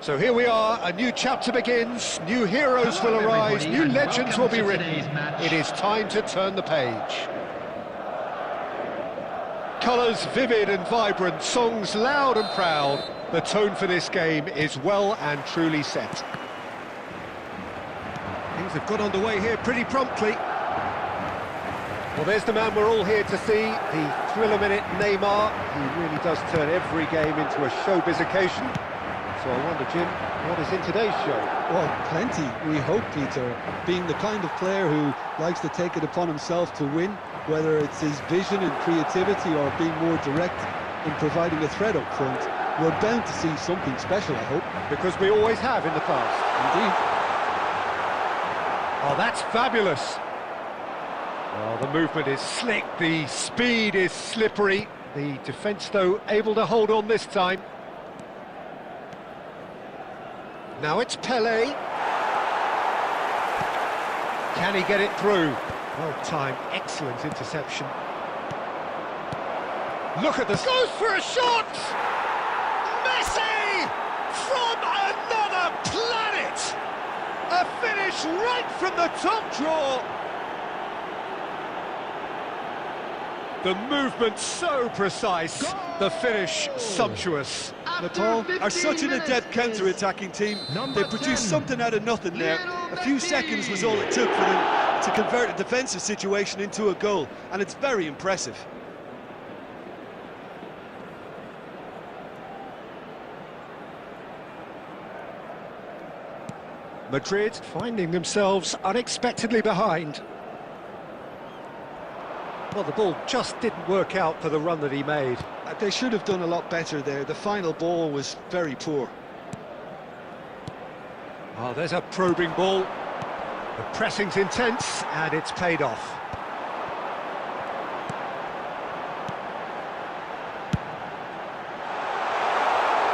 So here we are, a new chapter begins, new heroes will arise, new legends will be written. It is time to turn the page. Colours vivid and vibrant, songs loud and proud. The tone for this game is well and truly set. Things have got underway here pretty promptly. Well, there's the man we're all here to see, the thriller-minute Neymar. He really does turn every game into a showbiz occasion. So I wonder, Jim, what is in today's show? Well, plenty, we hope, Peter. Being the kind of player who likes to take it upon himself to win, whether it's his vision and creativity or being more direct in providing a threat up front, we're bound to see something special, I hope. Because we always have in the past. Indeed. Oh, that's fabulous. Oh, the movement is slick, the speed is slippery. The defence, though, able to hold on this time. Now it's Pelé. Can he get it through? Well timed, excellent interception. Look at this. Goes for a shot! Messi! From another planet! A finish right from the top drawer! The movement so precise, the finish sumptuous. Nepal are such an adept counter-attacking team. They produced something out of nothing there. A few seconds was all it took for them to convert a defensive situation into a goal, and it's very impressive. Madrid finding themselves unexpectedly behind. Well, the ball just didn't work out for the run that he made. They should have done a lot better there. The final ball was very poor. Oh, there's a probing ball. The pressing's intense, and it's paid off.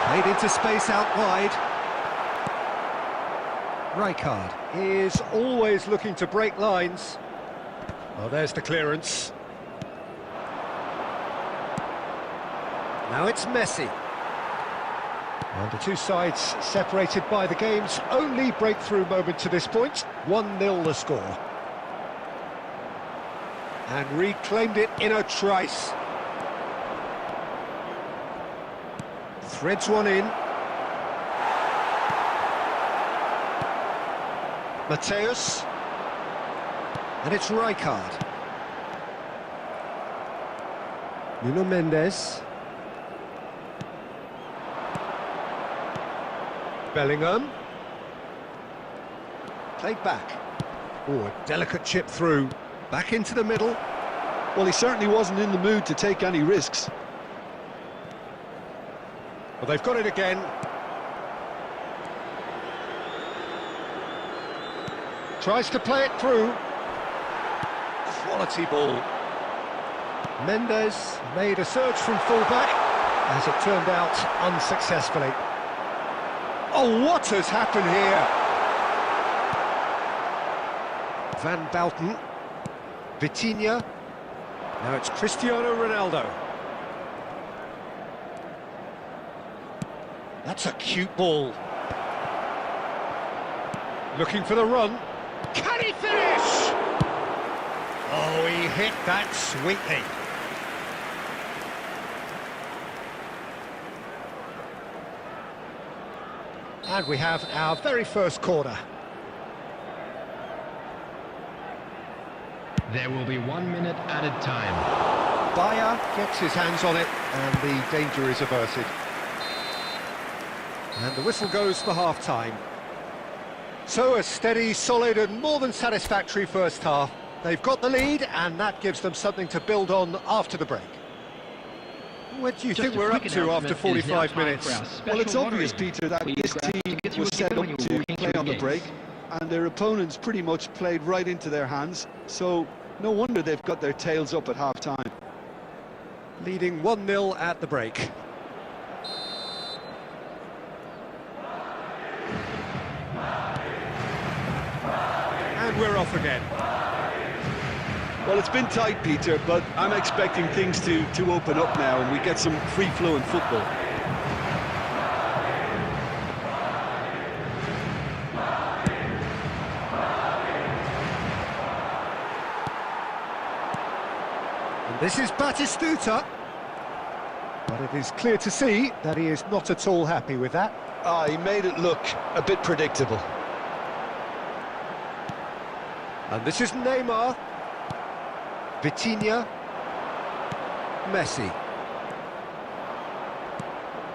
Played into space out wide. Rijkaard is always looking to break lines. Oh, there's the clearance. Now it's Messi. And the two sides separated by the game's only breakthrough moment to this point. 1-0 the score. And reclaimed it in a trice. Threads one in. Mateus. And it's Rijkaard. Nuno Mendes. Bellingham. Played back. Oh, a delicate chip through. Back into the middle. Well, he certainly wasn't in the mood to take any risks. Well, they've got it again. Tries to play it through. Quality ball. Mendes made a surge from fullback, as it turned out unsuccessfully. Oh, what has happened here? Van Bouten. Vitinha. Now it's Cristiano Ronaldo. That's a cute ball. Looking for the run. Can he finish? Oh, he hit that sweetly. And we have our very first corner. There will be 1 minute added time. Bayer gets his hands on it, and the danger is averted. And the whistle goes for half-time. So a steady, solid and more than satisfactory first half. They've got the lead, and that gives them something to build on after the break. What do you think we're up to after 45 minutes? Well, it's obvious, Peter, that this team was set up to play on the break, and their opponents pretty much played right into their hands, so no wonder they've got their tails up at half-time. Leading 1-0 at the break. And we're off again. Well, it's been tight, Peter, but I'm expecting things to open up now and we get some free-flowing football. This is Batistuta. But it is clear to see that he is not at all happy with that. Ah, he made it look a bit predictable. And this is Neymar. Vitinha. Messi.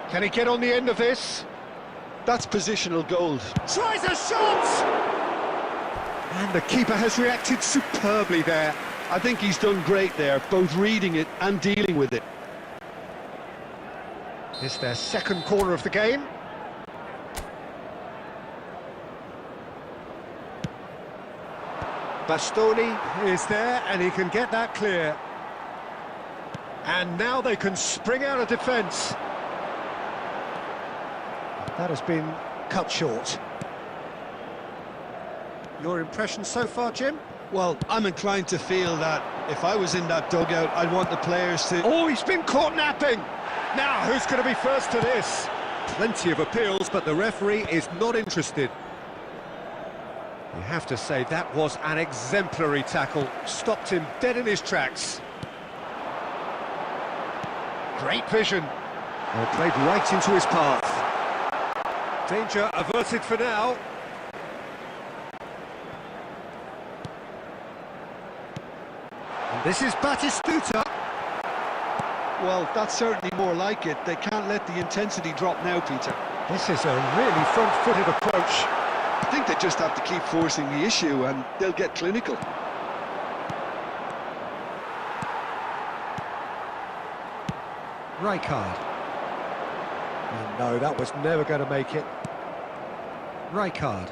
Can he get on the end of this? That's positional gold. Tries a shot! And the keeper has reacted superbly there. I think he's done great there, both reading it and dealing with it. It's their second corner of the game. Bastoni is there and he can get that clear. And now they can spring out of defence. That has been cut short. Your impression so far, Jim? Well, I'm inclined to feel that if I was in that dugout, I'd want the players to... Oh, he's been caught napping! Now, who's going to be first to this? Plenty of appeals, but the referee is not interested. You have to say that was an exemplary tackle. Stopped him dead in his tracks. Great vision. Well, played right into his path. Danger averted for now. And this is Batistuta. Well, that's certainly more like it. They can't let the intensity drop now, Peter. This is a really front-footed approach. I think they just have to keep forcing the issue and they'll get clinical. Rijkaard. Oh, no, that was never going to make it. Rijkaard.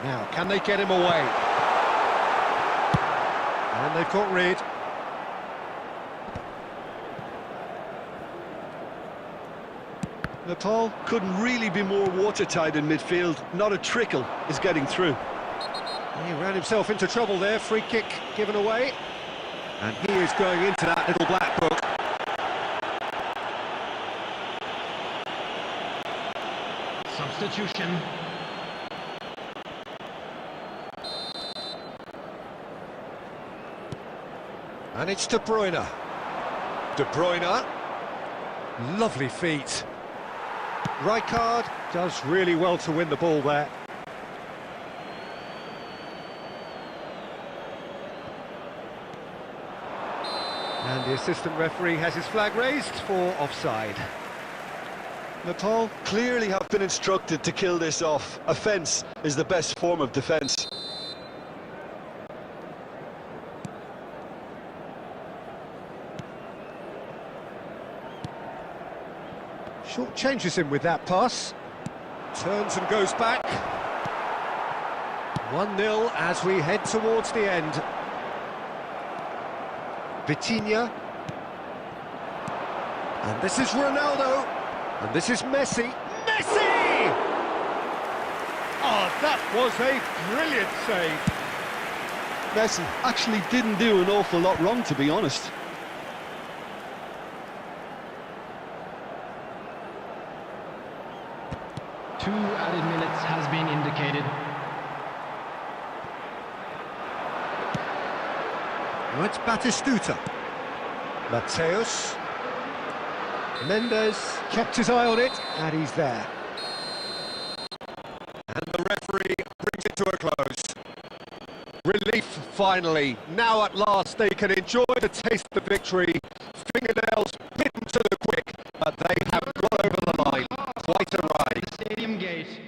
Now, can they get him away? And they've got rid. Nepal couldn't really be more watertight in midfield. Not a trickle is getting through. He ran himself into trouble there. Free kick given away. And he is going into that little black book. Substitution. And it's De Bruyne. De Bruyne. Lovely feet. Rijkaard does really well to win the ball there. And the assistant referee has his flag raised for offside. Nepal clearly have been instructed to kill this off. Offence is the best form of defence. Short changes him with that pass. Turns and goes back. 1-0 as we head towards the end. Vitinha. And this is Ronaldo. And this is Messi. Messi! Oh, that was a brilliant save. Messi actually didn't do an awful lot wrong, to be honest. Two added minutes has been indicated. Now it's Batistuta. Mateus. Mendes kept his eye on it, and he's there. And the referee brings it to a close. Relief, finally. Now at last they can enjoy the taste of victory. Fingernails bitten to the quick, but they have got over the line. Quite a ride. The stadium gate.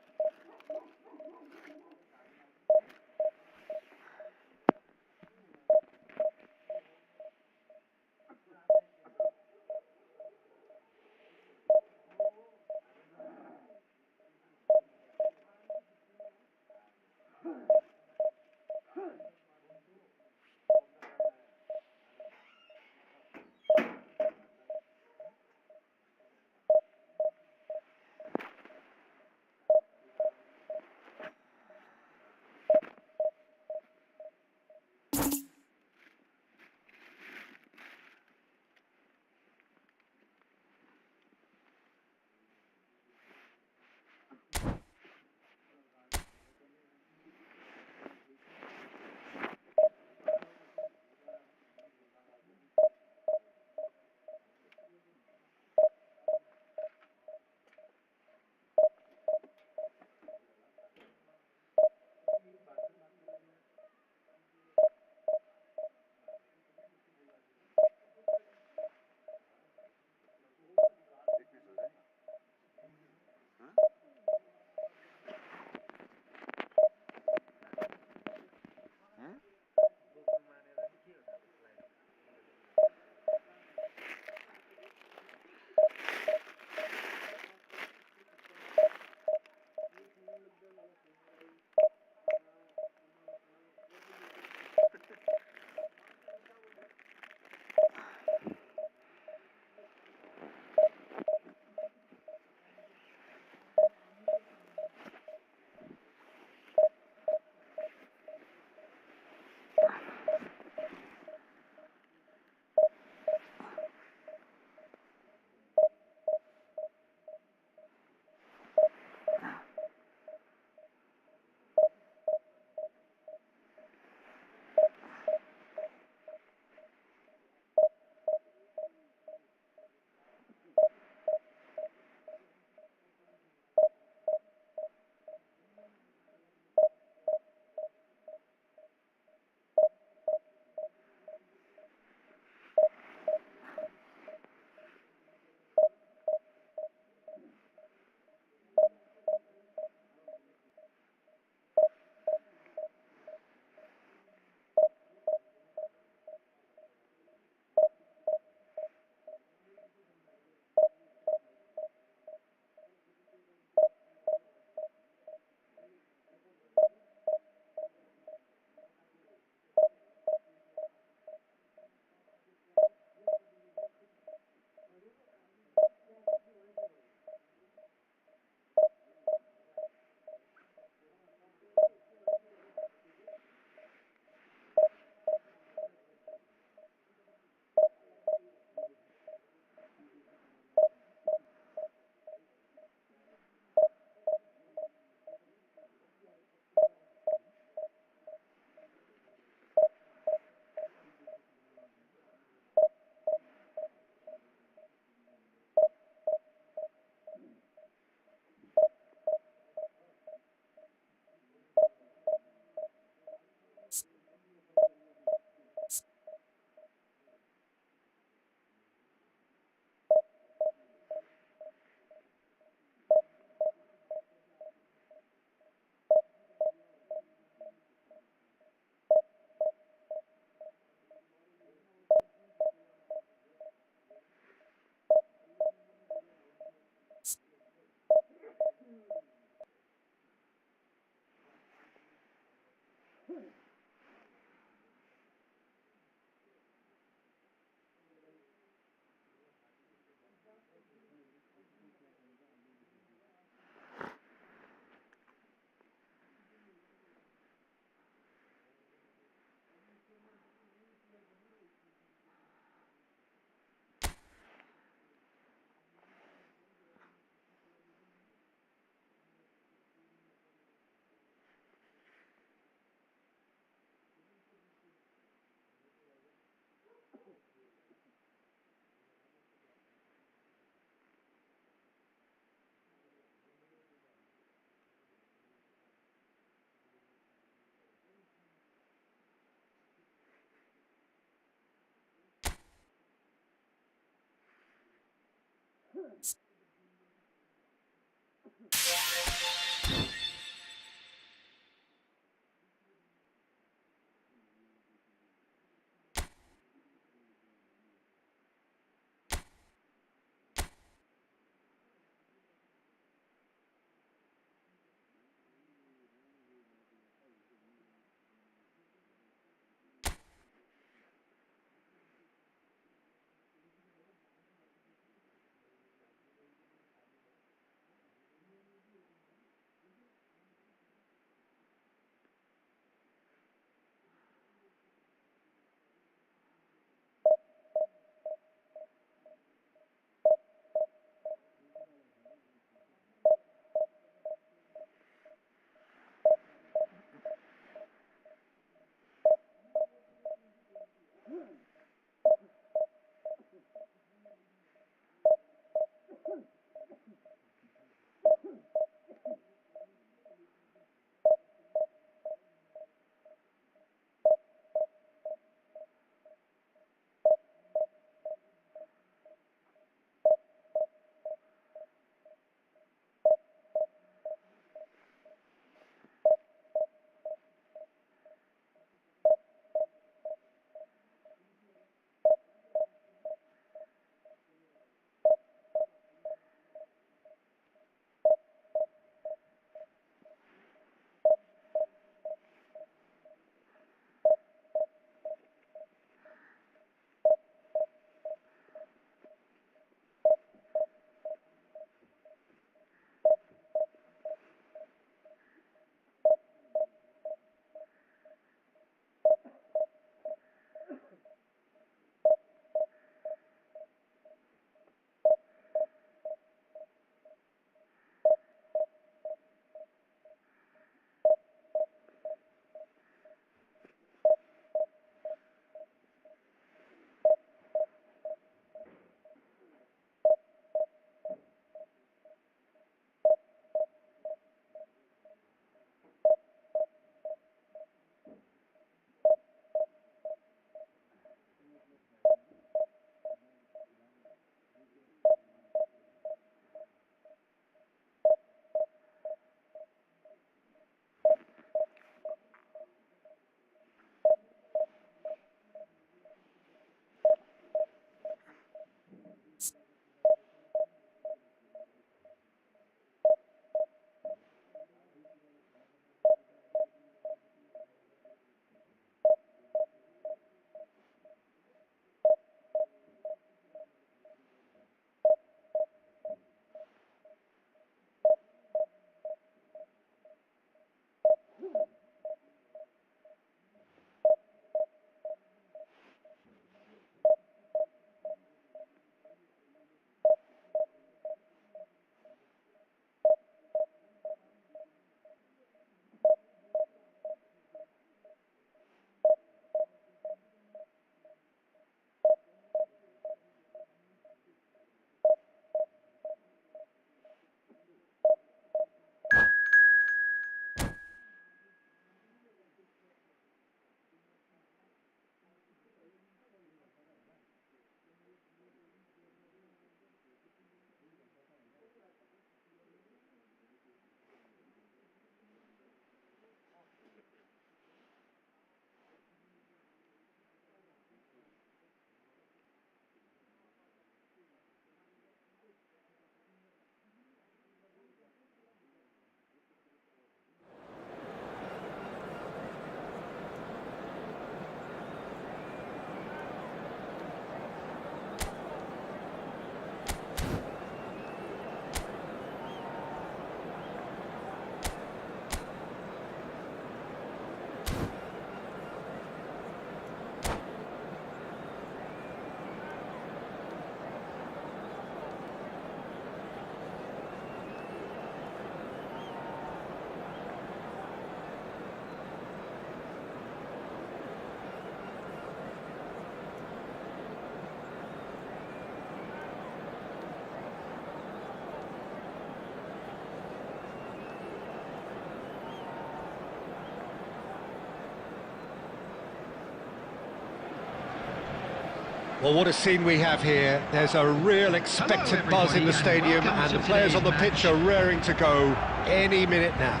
Well, what a scene we have here. There's a real expectant buzz in the stadium, and the players on the pitch are raring to go any minute now.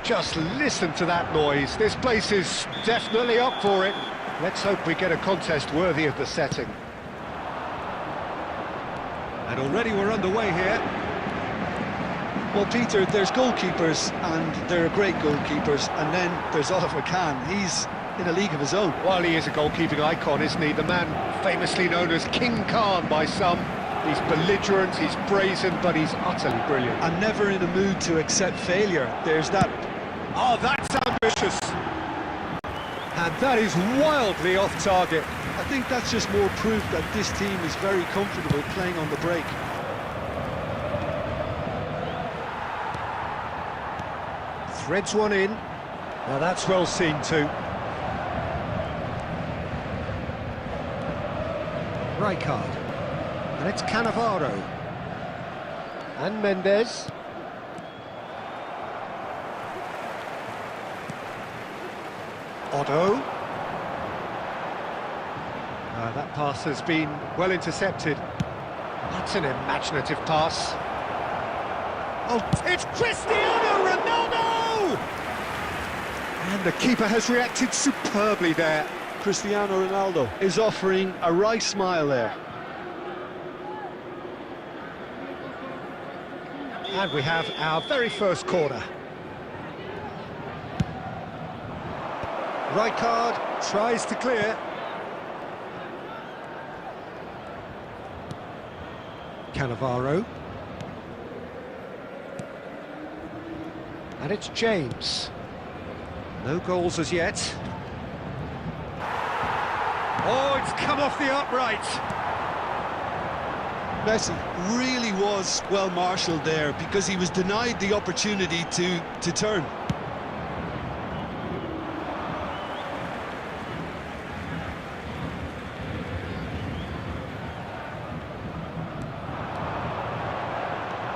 Just listen to that noise. This place is definitely up for it. Let's hope we get a contest worthy of the setting. And already we're underway here. Well, Peter, there's goalkeepers, and there are great goalkeepers, and then there's Oliver Kahn. He's in a league of his own. Well, he is a goalkeeping icon, isn't he? The man famously known as King Khan by some. He's belligerent, he's brazen, but he's utterly brilliant. And never in a mood to accept failure. There's that. Oh, that's ambitious. And that is wildly off target. I think that's just more proof that this team is very comfortable playing on the break. Threads one in. Now that's well seen too. Rijkaard. And it's Cannavaro. And Mendes. Otto. That pass has been well intercepted. That's an imaginative pass. Oh, it's Cristiano Ronaldo! And the keeper has reacted superbly there. Cristiano Ronaldo is offering a wry smile there. And we have our very first corner. Rijkaard tries to clear. Cannavaro. And it's James. No goals as yet. Oh, it's come off the upright. Messi really was well marshalled there because he was denied the opportunity to turn.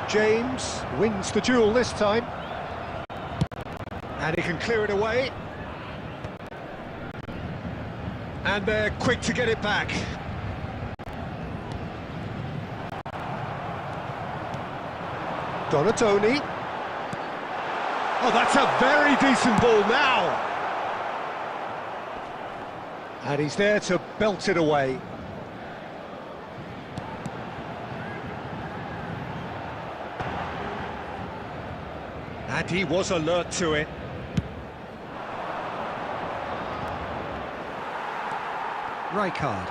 James wins the duel this time. And he can clear it away. And they're quick to get it back. Donatoni. Oh, that's a very decent ball now. And he's there to belt it away. And he was alert to it. Rijkaard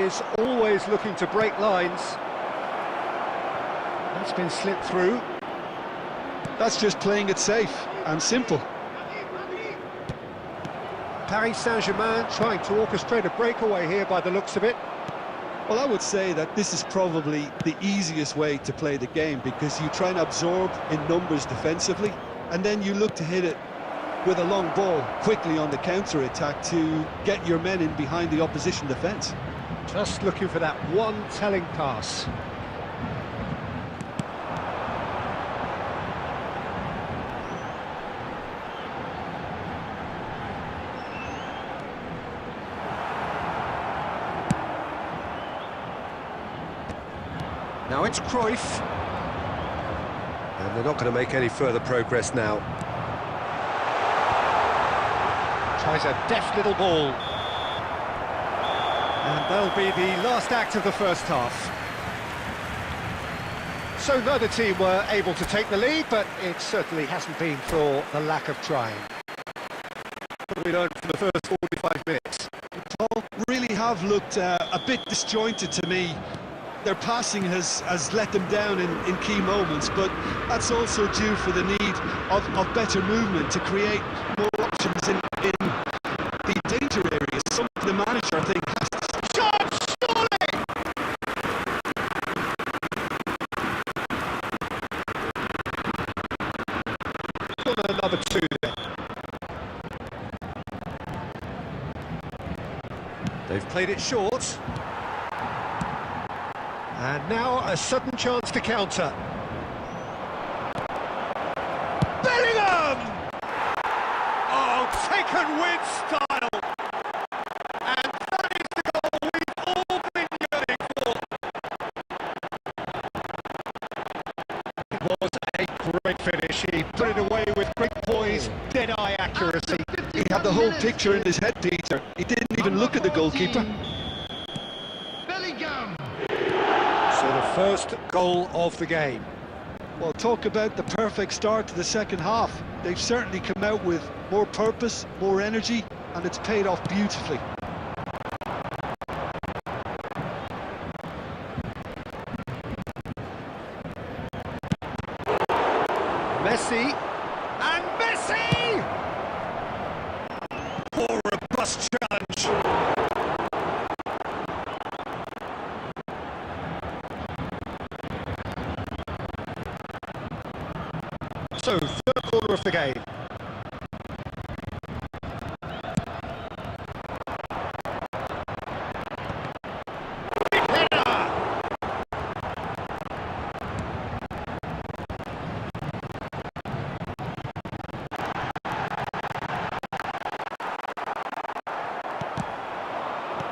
is always looking to break lines. That's been slipped through. That's just playing it safe and simple. Paris Saint-Germain trying to orchestrate a breakaway here by the looks of it. Well, I would say that this is probably the easiest way to play the game because you try and absorb in numbers defensively and then you look to hit it with a long ball quickly on the counter-attack to get your men in behind the opposition defence. Just looking for that one telling pass. Now it's Cruyff. And they're not going to make any further progress now. Tries a deft little ball. And that'll be the last act of the first half. So neither team were able to take the lead, but it certainly hasn't been for the lack of trying. What have we learned from the first 45 minutes? Paul really have looked a bit disjointed to me. Their passing has let them down in key moments, but that's also due for the need of better movement to create more options in the danger areas. Something the manager, I think, has to... Shot! Surely! Corner number 2 there. They've played it short. And now a sudden chance to counter. Bellingham! Oh, taken with style. And that the whole picture in his head, Peter. He didn't even look at the goalkeeper. Bellingham. So the first goal of the game. Well, talk about the perfect start to the second half. They've certainly come out with more purpose, more energy, and it's paid off beautifully. Messi, and Messi! Poor robust challenge. So, third quarter of the game.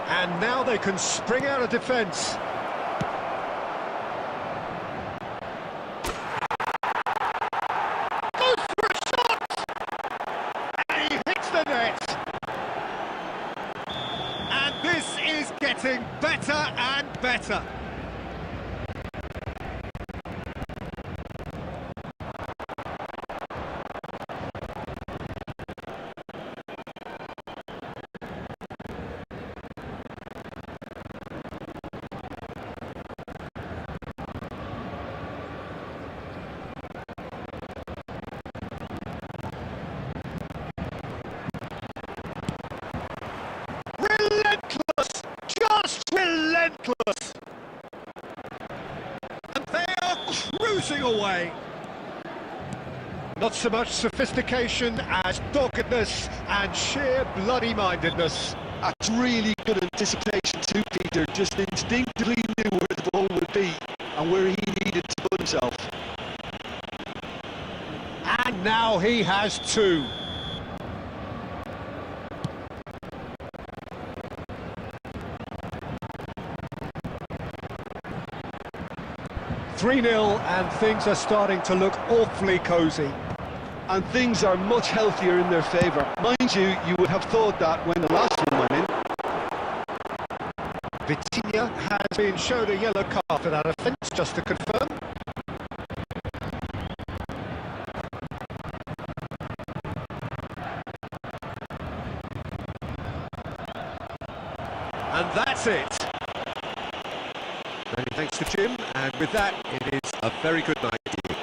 And now they can spring out of defence. Goes for a shot! And he hits the net. And this is getting better and better. Relentless! Just relentless! And they are cruising away. Not so much sophistication as doggedness and sheer bloody-mindedness. That's really good anticipation too, Peter. Just instinctively knew where the ball would be and where he needed to put himself. And now he has two. (3-0) and things are starting to look awfully cosy. And things are much healthier in their favour. Mind you, you would have thought that when the last one went in. Vitinha has been shown a yellow card for that offence, just to confirm. And that's it. Many thanks to Jim, and with that, it is a very good night to you.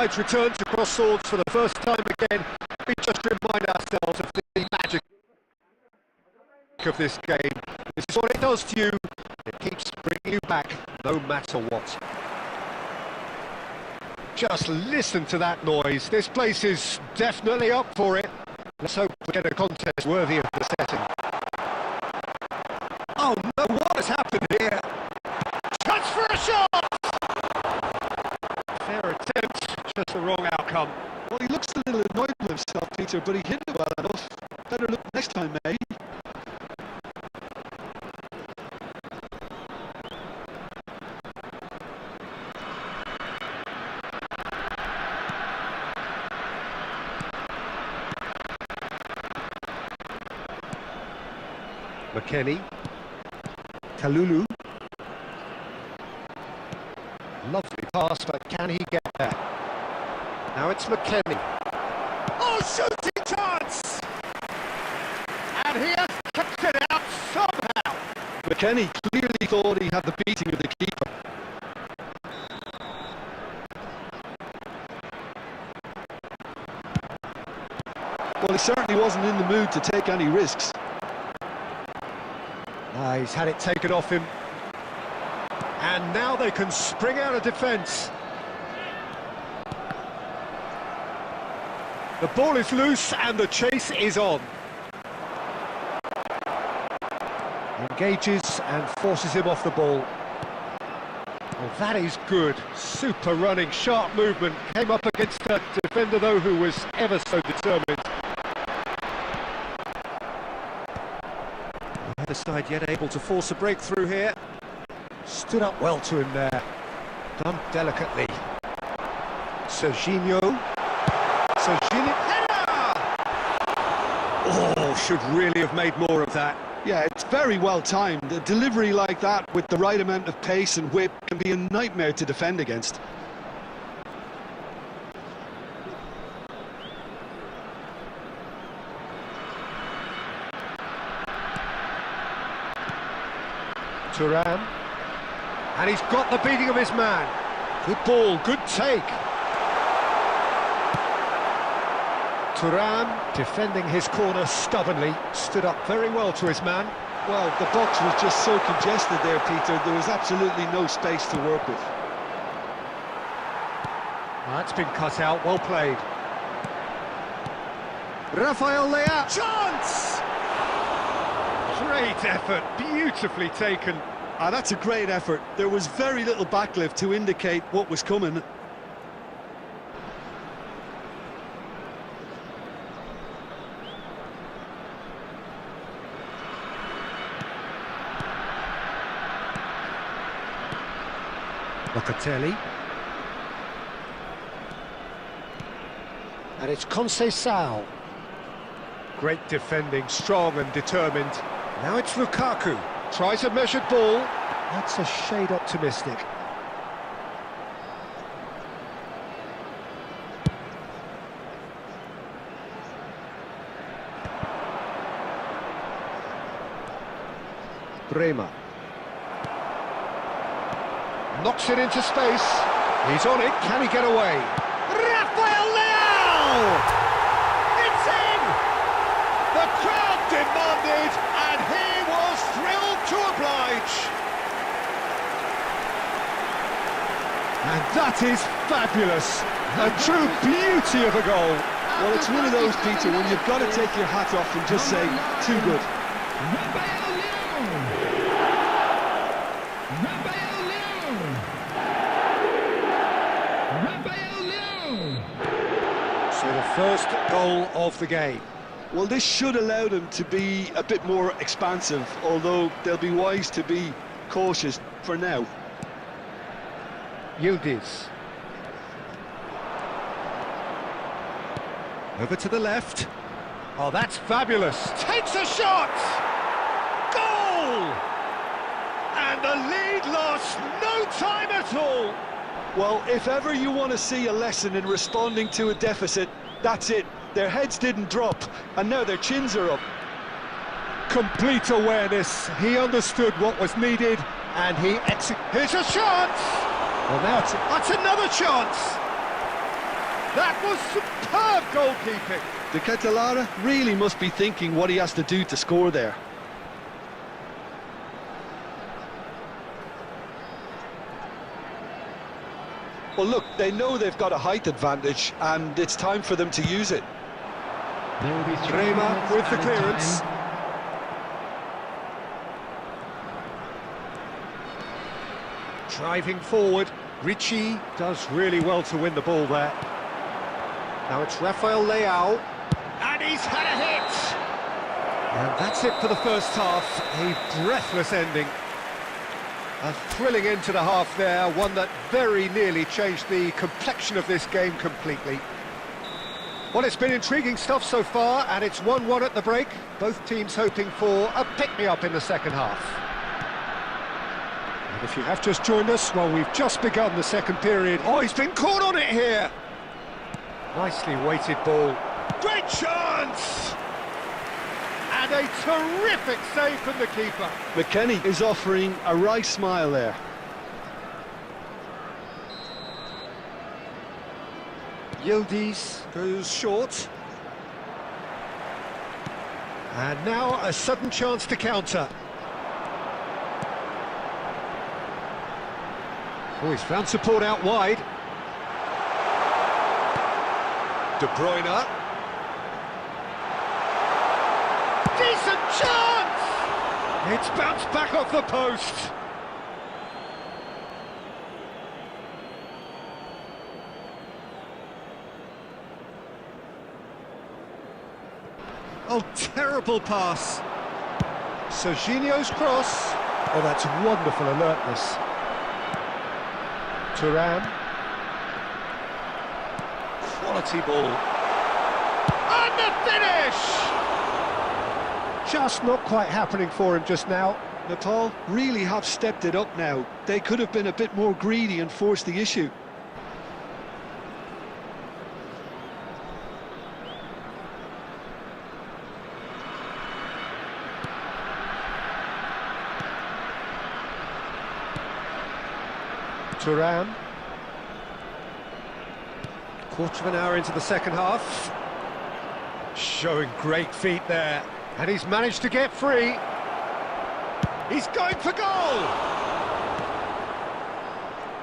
sides return to cross swords for the first time again. We just remind ourselves of the magic of this game. This is what it does to you. It keeps bringing you back, no matter what. Just listen to that noise. This place is definitely up for it. Let's hope we get a contest worthy of the setting. Oh no, what has happened here? Chance for a shot! Fair attempt, just the wrong outcome. Well, he looks a little annoyed with himself, Peter, but he hit it well enough. Better look next time, maybe. McKennie, Kalulu, lovely pass, but can he get there? Now it's McKennie. Oh, shooting chance! And he has kept it out somehow. McKennie clearly thought he had the beating of the keeper. Well, he certainly wasn't in the mood to take any risks. He's had it taken off him. And now they can spring out of defence. The ball is loose and the chase is on. Engages and forces him off the ball. Well, that is good. Super running, sharp movement. Came up against a defender, though, who was ever so determined. The side yet able to force a breakthrough here. Stood up well to him there. Done delicately. Serginho. Serginho. Oh, should really have made more of that. Yeah, it's very well timed. A delivery like that with the right amount of pace and whip can be a nightmare to defend against. Thuram, and he's got the beating of his man. Good ball, good take. Thuram defending his corner stubbornly, stood up very well to his man. Well, the box was just so congested there, Peter, there was absolutely no space to work with. That's been cut out, well played. Rafael Leao, chance! Great effort, beautifully taken. That's a great effort. There was very little backlift to indicate what was coming. Locatelli. And it's Conceição. Great defending, strong and determined. Now it's Lukaku, tries a measured ball. That's a shade optimistic. Bremer. Knocks it into space. He's on it, can he get away? Rafael Leao! It's in! The crowd demanded, and he was thrilled to oblige. And that is fabulous. A true beauty of a goal. Well, it's one of those, Peter, when you've got to take your hat off and just say, too good. So the first goal of the game. Well, this should allow them to be a bit more expansive, although they'll be wise to be cautious for now. Yildiz. Over to the left. Oh, that's fabulous. Takes a shot! Goal! And the lead lost no time at all. Well, if ever you want to see a lesson in responding to a deficit, that's it. Their heads didn't drop, and now their chins are up. Complete awareness. He understood what was needed, and he executed. Here's a chance! Well, now that's another chance! That was superb goalkeeping. De Ketelaere really must be thinking what he has to do to score there. Well, look, they know they've got a height advantage, and it's time for them to use it. There will be 3 Rema minutes with the added clearance. time. Driving forward, Ricci does really well to win the ball there. Now it's Rafael Leao, and he's had a hit! And that's it for the first half, a breathless ending. A thrilling end to the half there, one that very nearly changed the complexion of this game completely. Well, it's been intriguing stuff so far, and it's 1-1 at the break. Both teams hoping for a pick-me-up in the second half. And if you have just joined us, well, we've just begun the second period. Oh, he's been caught on it here! Nicely weighted ball. Great chance! And a terrific save from the keeper. McKennie is offering a wry smile there. Yildiz goes short. And now a sudden chance to counter. Oh, he's found support out wide. De Bruyne. Decent chance! It's bounced back off the post. Oh, terrible pass. Serginho's cross. Oh, that's wonderful alertness. Thuram. Quality ball. And the finish! Just not quite happening for him just now. Nepal really have stepped it up now. They could have been a bit more greedy and forced the issue. Thuram. Quarter of an hour into the second half. Showing great feet there. And he's managed to get free. He's going for goal!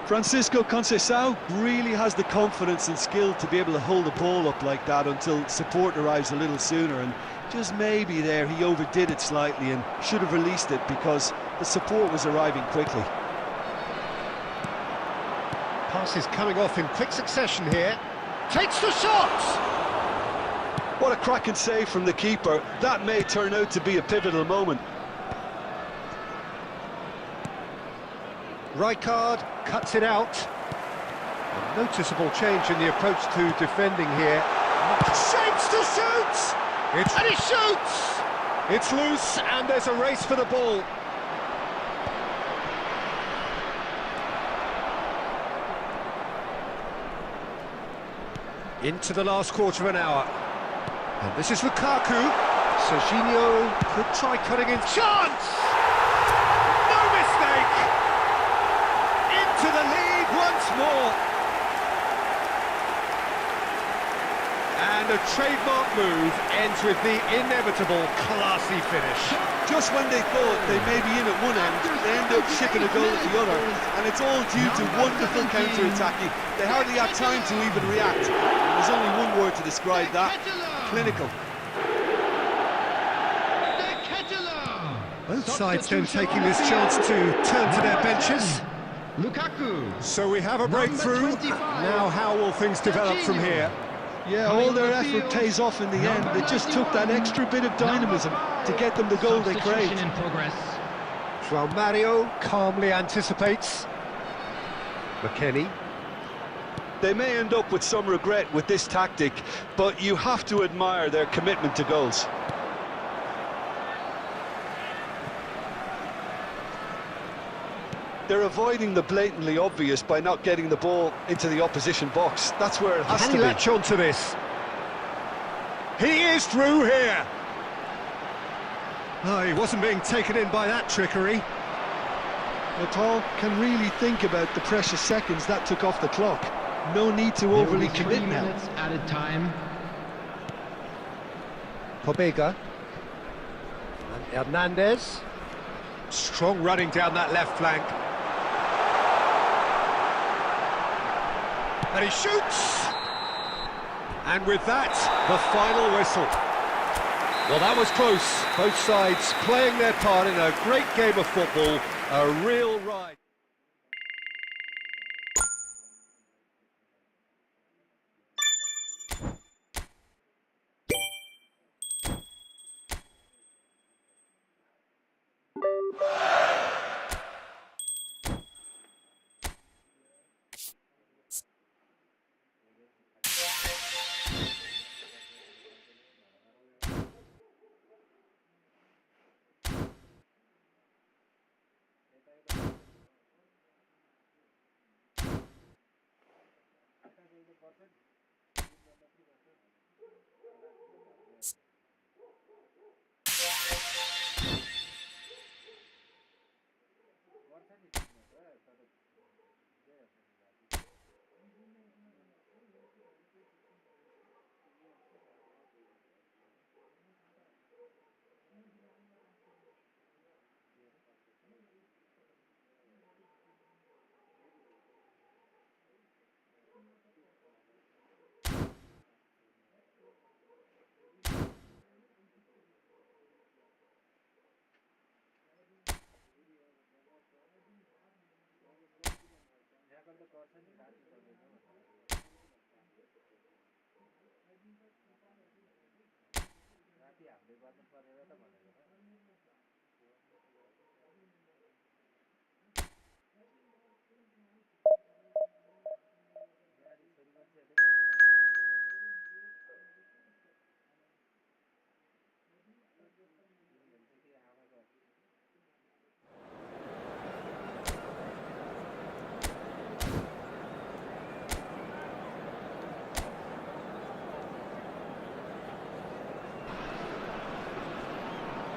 Francisco Conceição really has the confidence and skill to be able to hold the ball up like that until support arrives a little sooner, and just maybe there he overdid it slightly and should have released it because the support was arriving quickly. Passes coming off in quick succession here. Takes the shot! What a cracking save from the keeper. That may turn out to be a pivotal moment. Rijkaard cuts it out. A noticeable change in the approach to defending here. Shapes to shoot! And he shoots! It's loose and there's a race for the ball. Into the last quarter of an hour. And this is Lukaku. Serginho could try cutting in. Chance! No mistake! Into the lead once more. And a trademark move ends with the inevitable classy finish. Just when they thought they may be in at one end, they end up shipping a goal at the other, and it's all due to wonderful counter-attacking. They hardly had time to even react. There's only one word to describe that: clinical. Both sides then taking this chance to turn to their benches. Lukaku. So we have a breakthrough. Now how will things develop from here? Yeah, all their effort pays off in the end. They just took that extra bit of dynamism to get them the goal they craved. In progress. João Mario calmly anticipates. McKennie. They may end up with some regret with this tactic, but you have to admire their commitment to goals. They're avoiding the blatantly obvious by not getting the ball into the opposition box. That's where it has Can to he be. latch on to this? He is through here. Oh, he wasn't being taken in by that trickery. Nepal can really think about the precious seconds that took off the clock. No need to There will overly be 3 commit now. minutes added time. Pobega. And Hernandez. Strong running down that left flank. And he shoots! And with that, the final whistle. Well, that was close. Both sides playing their part in a great game of football. A real ride.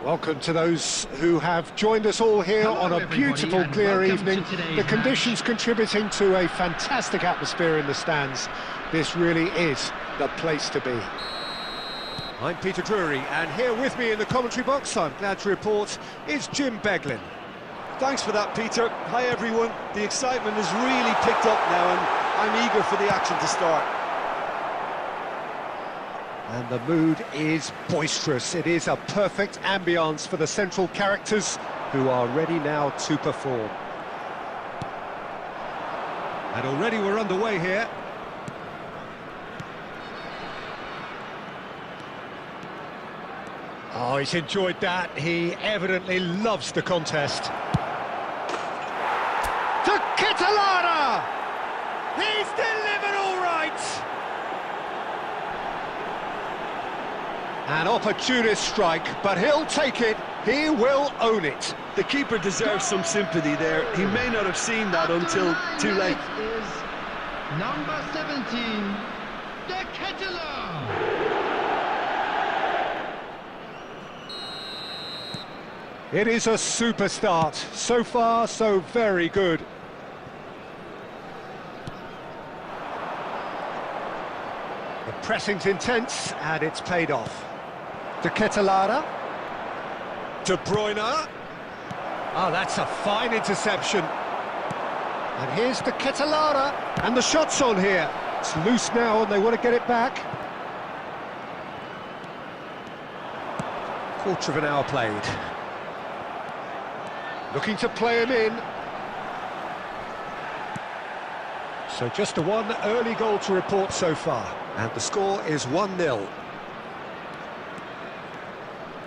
Welcome to those who have joined us all here Hello, on a everybody, beautiful, and clear welcome evening. to today's The conditions contributing to a fantastic atmosphere in the stands. This really is the place to be. I'm Peter Drury, and here with me in the commentary box, I'm glad to report, is Jim Beglin. Thanks for that, Peter. Hi, everyone. The excitement has really picked up now, and I'm eager for the action to start. And the mood is boisterous. It is a perfect ambience for the central characters who are ready now to perform. And already we're underway here. Oh, he's enjoyed that. He evidently loves the contest. To Catalana! He's delivered all right! An opportunist strike, but he'll take it, he will own it. The keeper deserves some sympathy there. He may not have seen that until too late. Is number 17, De Ketelaere. It is a super start. So far, so very good. The pressing's intense, and it's paid off. De Ketelaere. De Bruyne. Oh, that's a fine interception. And here's De Ketelaere, and the shot's on here. It's loose now, and they want to get it back. Quarter of an hour played. Looking to play him in. So just a one early goal to report so far. And the score is 1-0.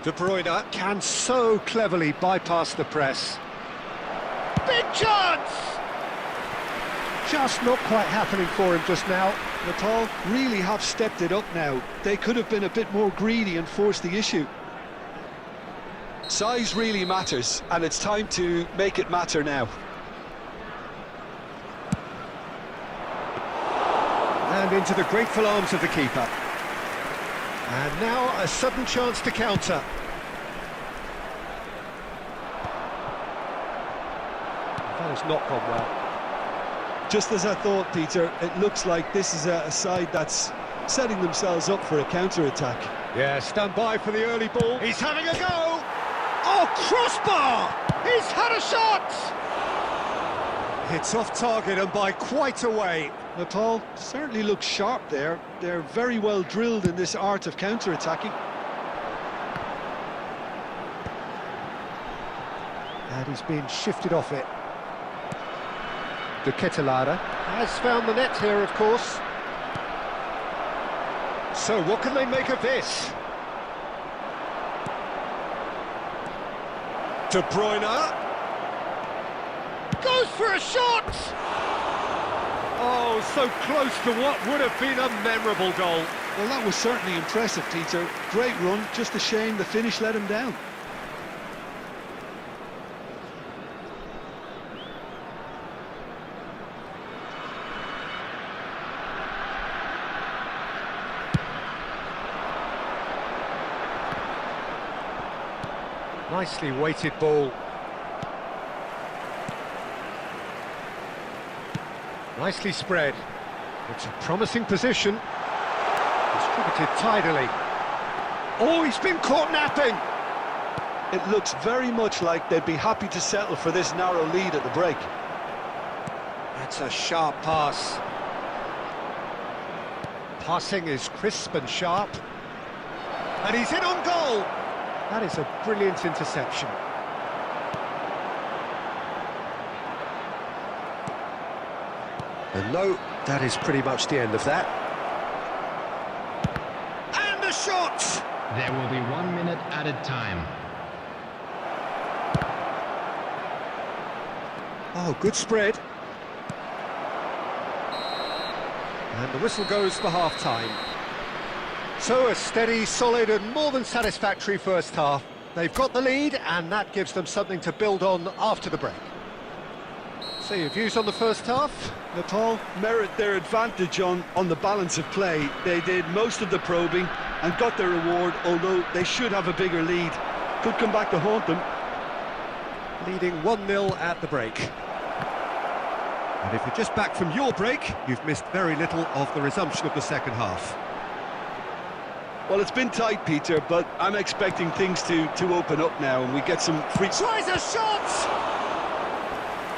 De Bruyne can so cleverly bypass the press. Big chance! Just not quite happening for him just now. Natal really have stepped it up now. They could have been a bit more greedy and forced the issue. Size really matters, and it's time to make it matter now. And into the grateful arms of the keeper. And now a sudden chance to counter. That has not gone well. Just as I thought, Peter, it looks like this is a side that's setting themselves up for a counter-attack. Yeah, stand by for the early ball. He's having a go! Oh, crossbar! He's had a shot! It's off target and by quite a way. Nepal certainly looks sharp there. They're very well drilled in this art of counter-attacking. And he's been shifted off it. De Ketelaere has found the net here, of course. So what can they make of this? De Bruyne goes for a shot! Oh, so close to what would have been a memorable goal. Well, that was certainly impressive, Peter. Great run, just a shame the finish let him down. Nicely weighted ball. Nicely spread. It's a promising position. Distributed tidily. Oh, he's been caught napping! It looks very much like they'd be happy to settle for this narrow lead at the break. That's a sharp pass. Passing is crisp and sharp. And he's in on goal! That is a brilliant interception. And no, that is pretty much the end of that. And a shot! There will be 1 minute added time. Oh, good spread. And the whistle goes for half-time. So a steady, solid and more than satisfactory first half. They've got the lead and that gives them something to build on after the break. So your views on the first half? Nepal merit their advantage on the balance of play. They did most of the probing and got their reward, although they should have a bigger lead. Could come back to haunt them. Leading 1-0 at the break. And if you're just back from your break, you've missed very little of the resumption of the second half. Well, it's been tight, Peter, but I'm expecting things to open up now and we get some free... Tries a shot!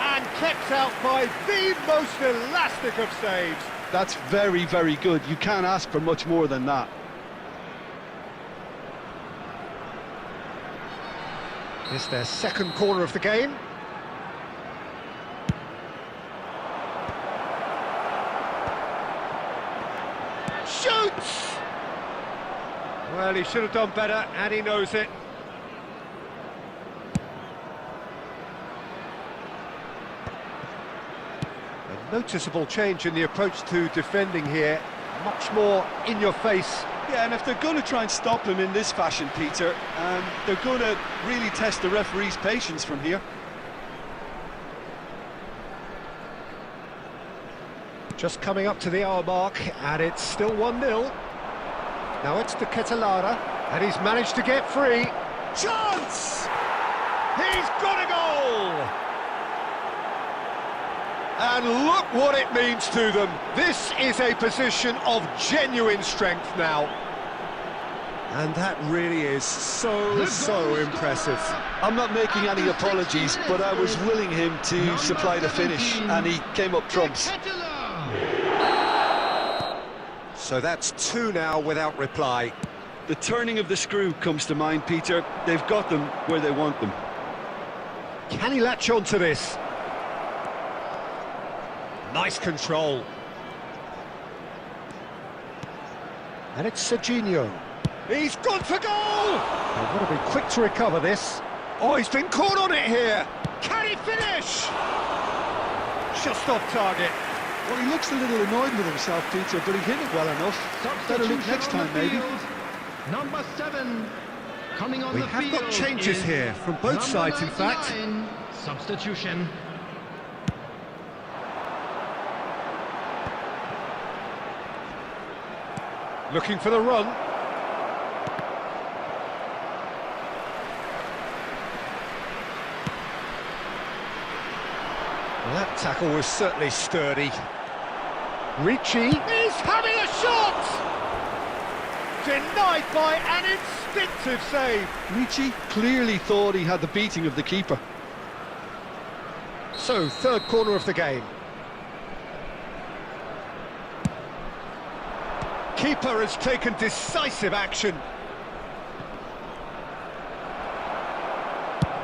And kept out by the most elastic of saves. That's very, very good. You can't ask for much more than that. It's their second corner of the game. Shoots! Well, he should have done better, and he knows it. A noticeable change in the approach to defending here. Much more in your face. Yeah, and if they're going to try and stop him in this fashion, Peter, they're going to really test the referee's patience from here. Just coming up to the hour mark, and it's still 1-0. Now it's De Ketelaere, and he's managed to get free. Chance! He's got a goal! And look what it means to them. This is a position of genuine strength now. And that really is so impressive. I'm not making any apologies, but I was willing him to supply the finish, and he came up trumps. So that's 2 now without reply. The turning of the screw comes to mind, Peter. They've got them where they want them. Can he latch on to this? Nice control. And it's Serginho. He's gone for goal! They've got to be quick to recover this. Oh, he's been caught on it here. Can he finish? Just off target. Well, he looks a little annoyed with himself, Peter, but he hit it well enough. Better look next time, maybe. Number 7 coming on We the have field. got changes is here from both sides, in number fact. 99. Substitution. Looking for the run. That tackle was certainly sturdy. Ricci is having a shot! Denied by an instinctive save. Ricci clearly thought he had the beating of the keeper. So, third corner of the game. Keeper has taken decisive action.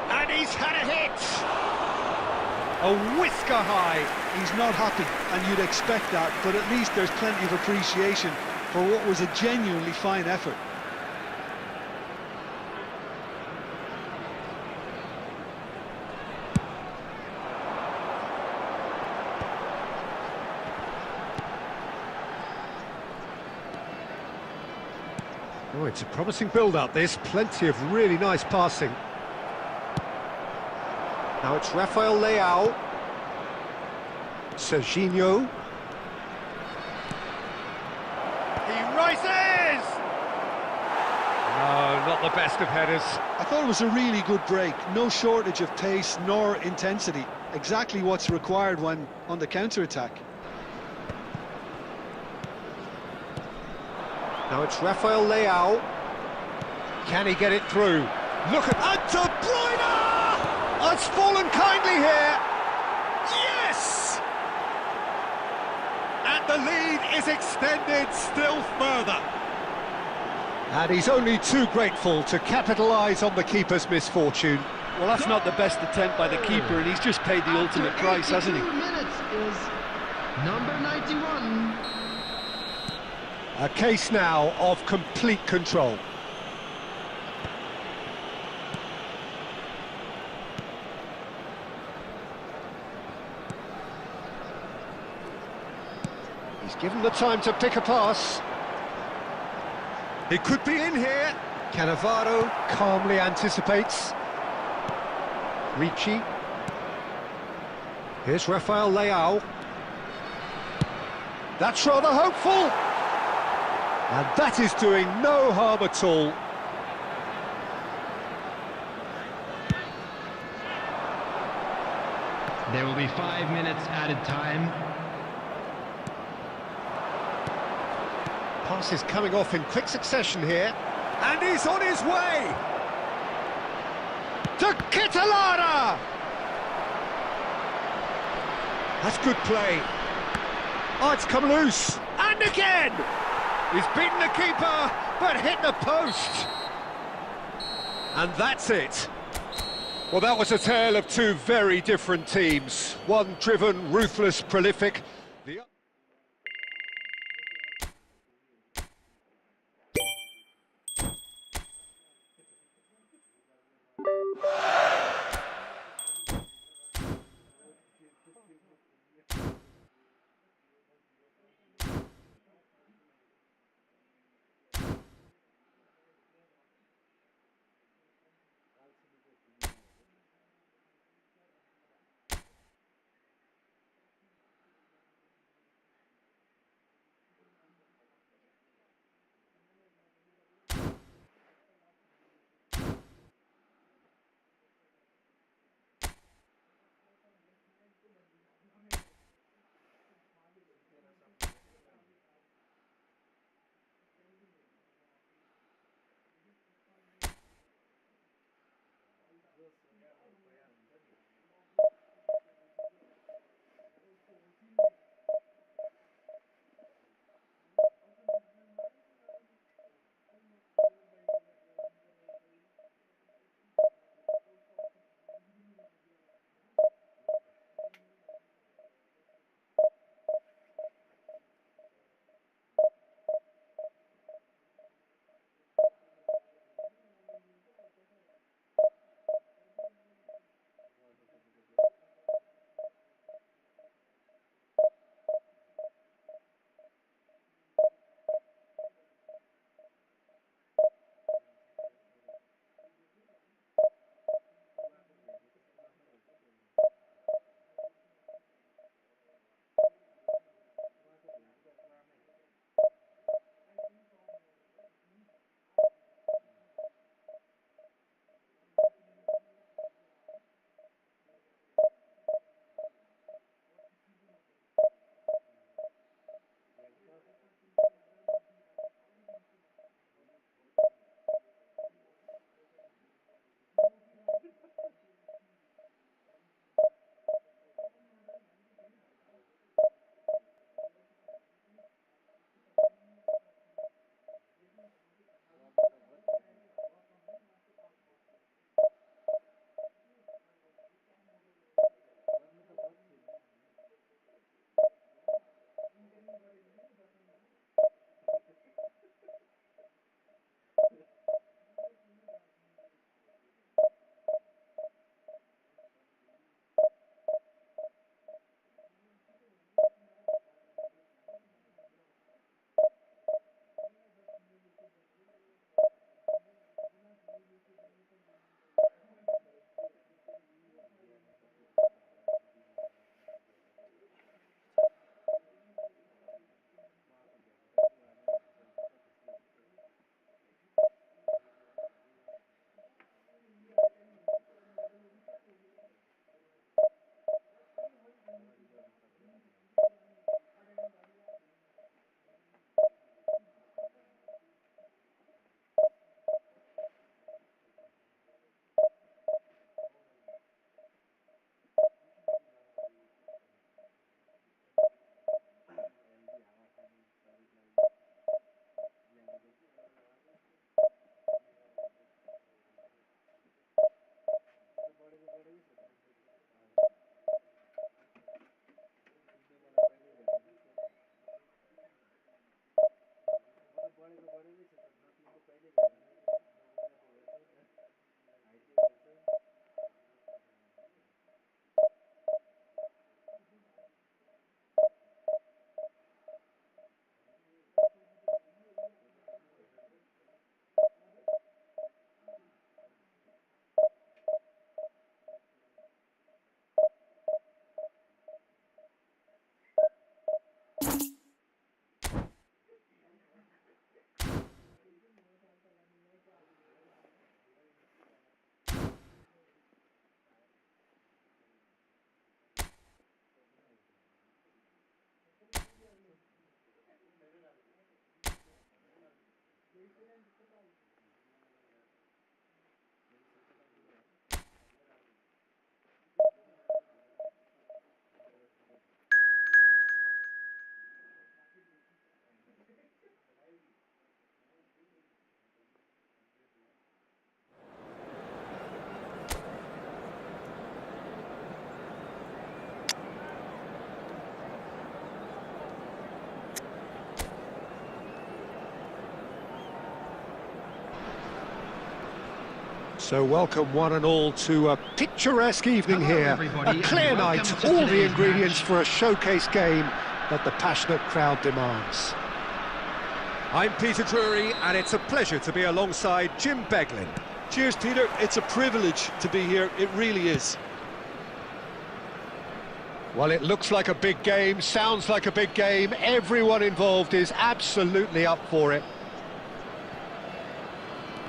And he's had a hit! A whisker high. He's not happy, and you'd expect that, but at least there's plenty of appreciation for what was a genuinely fine effort. Oh, it's a promising build-up, this. Plenty of really nice passing. Now it's Rafael Leao. Serginho. He rises! No, not the best of headers. I thought it was a really good break. No shortage of pace nor intensity. Exactly what's required when on the counter-attack. Now it's Rafael Leao. Can he get it through? Look at and De Bruyne! It's fallen kindly here. Yes! And the lead is extended still further. And he's only too grateful to capitalise on the keeper's misfortune. Well, that's not the best attempt by the keeper, and he's just paid the ultimate price, hasn't he? Minutes is number 91. A case now of complete control. He's given the time to pick a pass. He could be in here. Cannavaro calmly anticipates. Ricci. Here's Rafael Leao. That's rather hopeful. And that is doing no harm at all. There will be 5 minutes added time. Pass is coming off in quick succession here. And he's on his way! To Kitalara! That's good play. Oh, it's come loose. And again! He's beaten the keeper, but hit the post. And that's it. Well, that was a tale of two very different teams. One driven, ruthless, prolific. The So welcome one and all to a picturesque evening Hello, here. everybody, A and clear welcome night, to all the today's ingredients match. for a showcase game that the passionate crowd demands. I'm Peter Drury, and it's a pleasure to be alongside Jim Beglin. Cheers, Peter. It's a privilege to be here. It really is. Well, it looks like a big game, sounds like a big game. Everyone involved is absolutely up for it.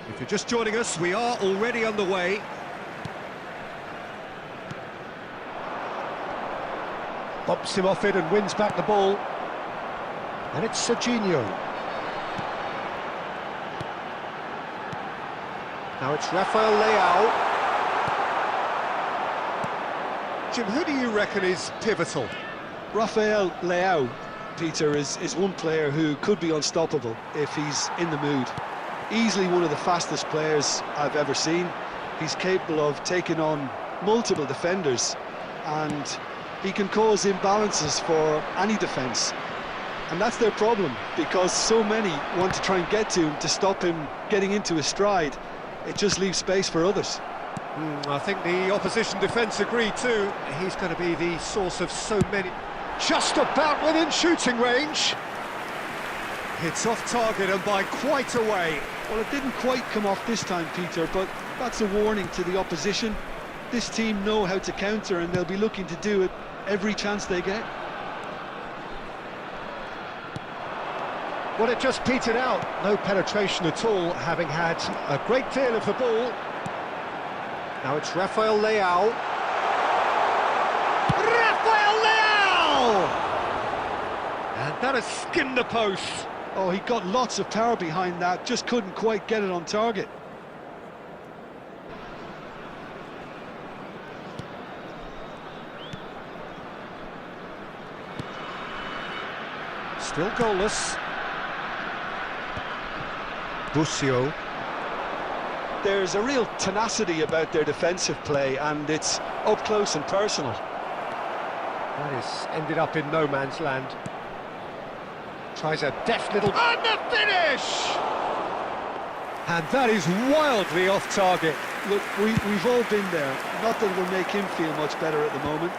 If you're just joining us, we are already underway. Bumps him off it and wins back the ball. And it's Serginho. Now it's Rafael Leao. Jim, who do you reckon is pivotal? Rafael Leao, Peter, is one player who could be unstoppable if he's in the mood. Easily one of the fastest players I've ever seen. He's capable of taking on multiple defenders, and he can cause imbalances for any defence. And that's their problem, because so many want to try and get to him to stop him getting into his stride. It just leaves space for others. I think the opposition defence agree too. He's going to be the source of so many. Just about within shooting range. It's off target and by quite a way. Well, it didn't quite come off this time, Peter, but that's a warning to the opposition. This team know how to counter, and they'll be looking to do it every chance they get. Well, it just petered out. No penetration at all, having had a great deal of the ball. Now it's Rafael Leao. Rafael Leao! And that has skimmed the post. Oh, he got lots of power behind that, just couldn't quite get it on target. Still goalless. Busio. There's a real tenacity about their defensive play, and it's up close and personal. That is ended up in no man's land. Tries a deft little... And the finish! And that is wildly off target. Look, we've all been there. Not that it'll make him feel much better at the moment.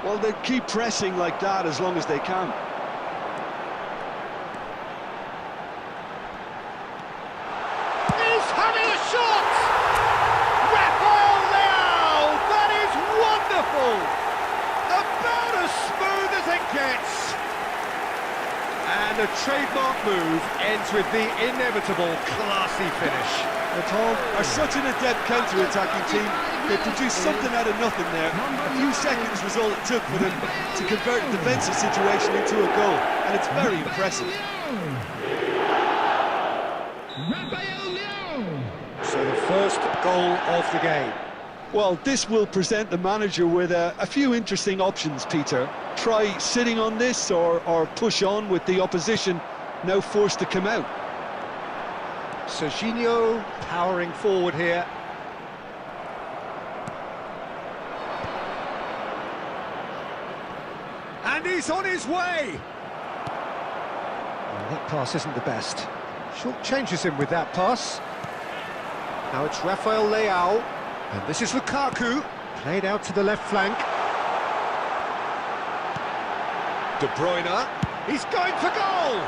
Well, they keep pressing like that as long as they can. He's having a shot! Rafael Leao! That is wonderful! About as smooth as it gets! And a trademark move ends with the inevitable classy finish. The Tom are such an adept counter-attacking team. They produced something out of nothing there. A few seconds was all it took for them to convert a defensive situation into a goal, and it's very impressive. Rafael Leao! So the first goal of the game. Well, this will present the manager with a few interesting options, Peter. Try sitting on this or push on with the opposition now forced to come out. Serginho powering forward here. And he's on his way! Well, that pass isn't the best. Short changes him with that pass. Now it's Rafael Leao. And this is Lukaku. Played out to the left flank. De Bruyne. He's going for goal!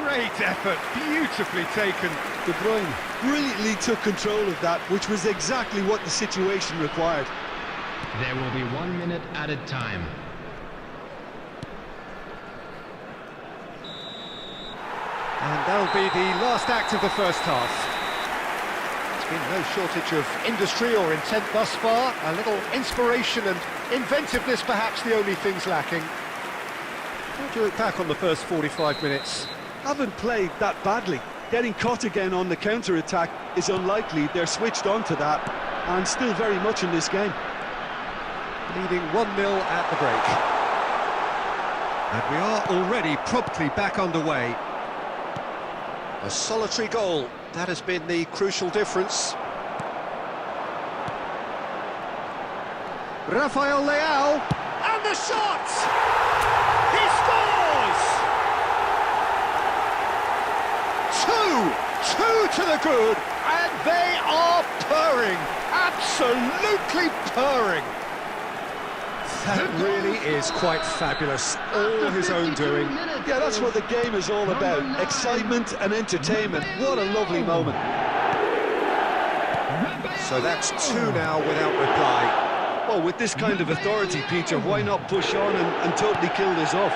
Great effort, beautifully taken. De Bruyne brilliantly took control of that, which was exactly what the situation required. There will be 1 minute added time. And that'll be the last act of the first half. There's been no shortage of industry or intent thus far. A little inspiration and inventiveness, perhaps the only things lacking. How do you look back on the first 45 minutes? Haven't played that badly. Getting caught again on the counter-attack is unlikely. They're switched on to that, and still very much in this game. Leading 1-0 at the break. And we are already promptly back underway. A solitary goal, that has been the crucial difference. Rafael Leao, and the shot! He scores! Two to the good, and they are purring, absolutely purring. That really is quite fabulous, all his own doing. Yeah, that's what the game is all about, excitement and entertainment. What a lovely moment. So that's two now without reply. Well, with this kind of authority, Peter, why not push on and totally kill this off?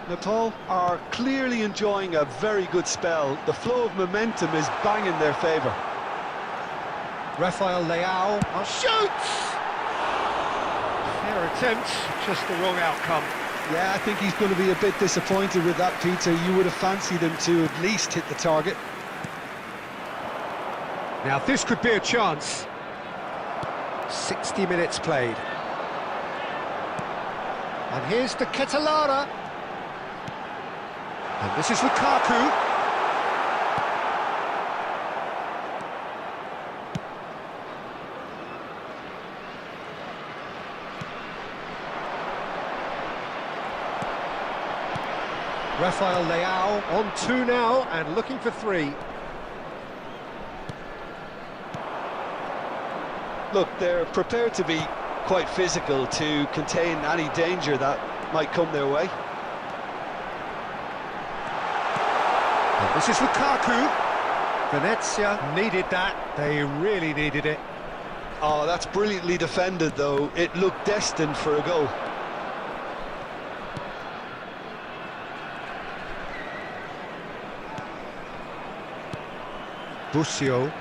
Nepal are clearly enjoying a very good spell. The flow of momentum is bang in their favour. Rafael Leao shoots! Fair attempt, just the wrong outcome. Yeah, I think he's going to be a bit disappointed with that, Peter. You would have fancied him to at least hit the target. Now this could be a chance. 60 minutes played. And here's the Ketelara. And this is Lukaku. Rafael Leao on two now and looking for three. Look, they're prepared to be quite physical to contain any danger that might come their way. And this is Lukaku. Venezia needed that. They really needed it. Oh, that's brilliantly defended, though. It looked destined for a goal. Busio.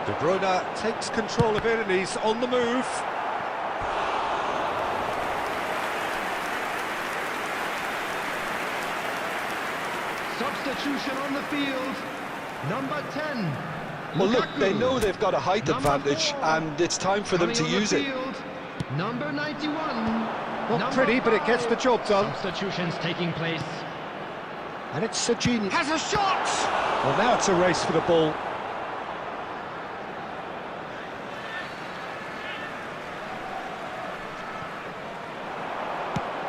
De Bruyne takes control of it and he's on the move. Substitution on the field. Number 10. Well, look, they Lukaku. know they've got a height Number advantage, 4. and it's time for them Coming to on the use it. field, Number 91. Not Number pretty, but it gets the job done. Substitutions taking place. And it's Sajini. Has a shot! Well, now it's a race for the ball.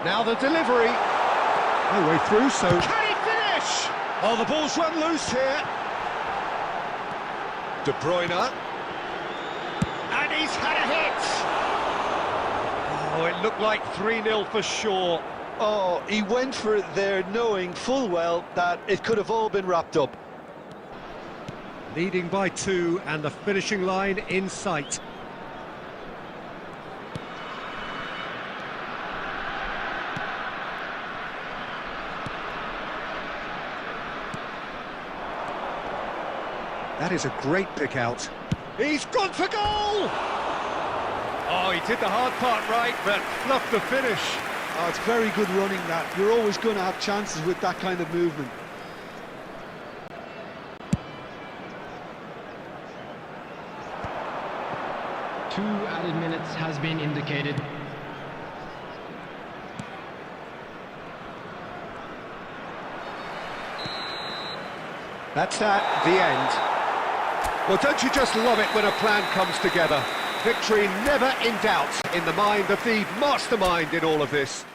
Now the delivery. No way through, so... Can he finish? Oh, the ball's run loose here. De Bruyne. And he's had a hit. Oh, it looked like 3-0 for sure. Oh, he went for it there, knowing full well that it could have all been wrapped up. Leading by 2 and the finishing line in sight. That is a great pick out. He's gone for goal! Oh, he did the hard part right, but fluffed the finish. Oh, it's very good running, that. You're always going to have chances with that kind of movement. Two added minutes has been indicated. That's that, the end. Well, don't you just love it when a plan comes together? Victory never in doubt in the mind of the mastermind in all of this.